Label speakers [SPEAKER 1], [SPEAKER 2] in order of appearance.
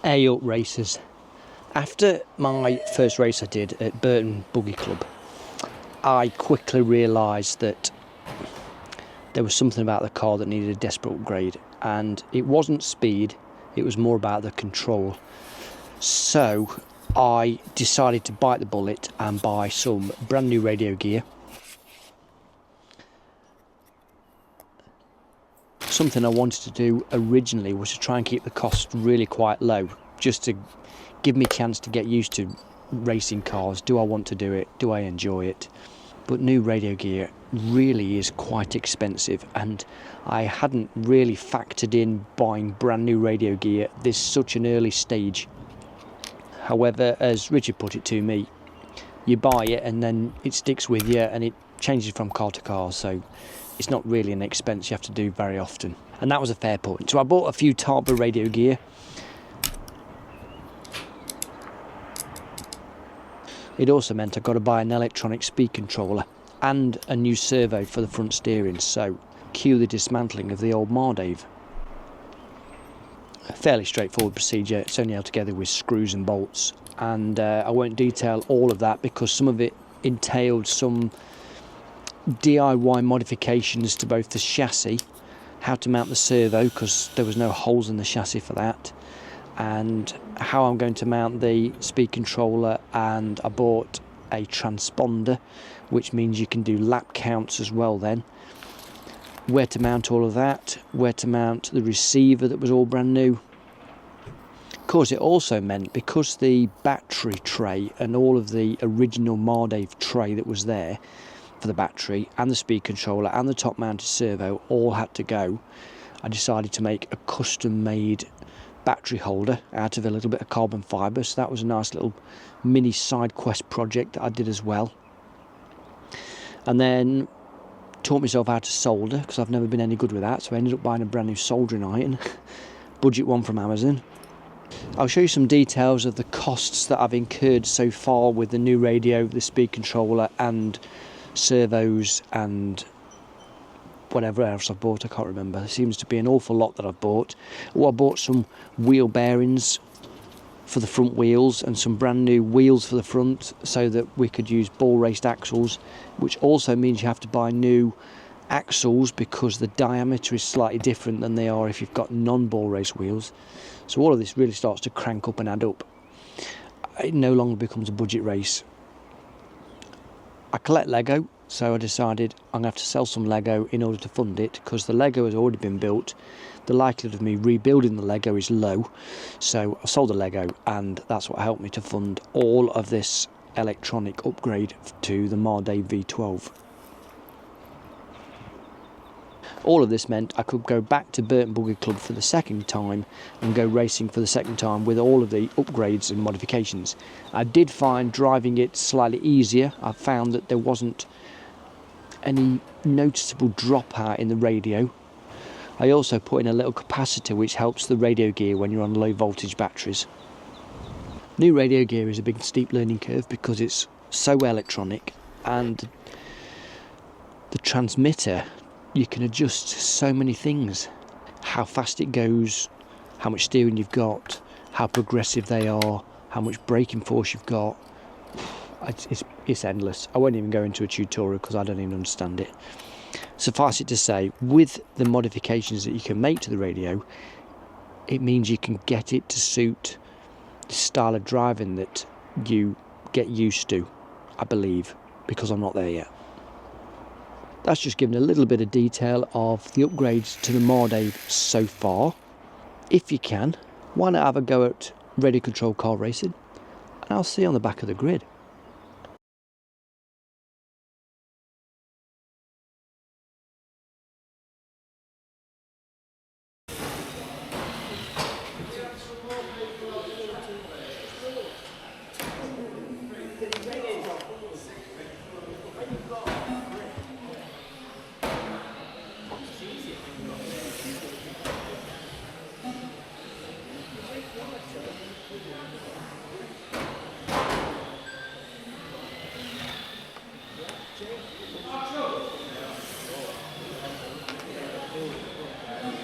[SPEAKER 1] Hey up racers. After my first race I did at Burton Buggy Club, I quickly realised that there was something about the car that needed a desperate upgrade, and it wasn't speed, it was more about the control. So I decided to bite the bullet and buy some brand new radio gear. Something I wanted to do originally was to try and keep the cost really quite low, just to give me a chance to get used to racing cars. Do I want to do it? Do I enjoy it? But new radio gear really is quite expensive, and I hadn't really factored in buying brand new radio gear at this such an early stage. However, as Richard put it to me, you buy it and then it sticks with you and it changes from car to car, so it's not really an expense you have to do very often. And that was a fair point. So I bought a few Tarba radio gear. It also meant I got to buy an electronic speed controller and a new servo for the front steering, so cue the dismantling of the old Mardave. A fairly straightforward procedure, it's only held together with screws and bolts, and I won't detail all of that because some of it entailed some DIY modifications to both the chassis, how to mount the servo because there was no holes in the chassis for that, and how I'm going to mount the speed controller. And I bought a transponder, which means you can do lap counts as well then. Where to mount all of that, where to mount the receiver that was all brand new. Of course, it also meant, because the battery tray and all of the original Mardave tray that was there for the battery and the speed controller and the top mounted servo all had to go, I decided to make a custom made battery holder out of a little bit of carbon fibre. So that was a nice little mini side quest project that I did as well. And then taught myself how to solder because I've never been any good with that, so I ended up buying a brand new soldering iron, budget one from Amazon. I'll show you some details of the costs that I've incurred so far with the new radio, the speed controller and servos and whatever else I've bought. I can't remember. There seems to be an awful lot that I've bought. Oh, I bought some wheel bearings for the front wheels and some brand new wheels for the front so that we could use ball raced axles, which also means you have to buy new axles because the diameter is slightly different than they are if you've got non-ball race wheels. So all of this really starts to crank up and add up. It no longer becomes a budget race. I collect Lego, so I decided I'm going to have to sell some Lego in order to fund it, because the Lego has already been built. The likelihood of me rebuilding the Lego is low, so I sold the Lego, and that's what helped me to fund all of this electronic upgrade to the Mardave V12. All of this meant I could go back to Burton Buggy Club for the second time and go racing for the second time with all of the upgrades and modifications. I did find driving it slightly easier. I found that there wasn't any noticeable dropout in the radio. I also put in a little capacitor which helps the radio gear when you're on low voltage batteries. New radio gear is a big steep learning curve because it's so electronic, and the transmitter, you can adjust so many things. How fast it goes, how much steering you've got, how progressive they are, how much braking force you've got. It's endless. I won't even go into a tutorial because I don't even understand it. Suffice it to say, with the modifications that you can make to the radio, it means you can get it to suit the style of driving that you get used to, I believe, because I'm not there yet. That's just given a little bit of detail of the upgrades to the Mardave so far. If you can, why not have a go at radio control car racing? And I'll see you on the back of the grid.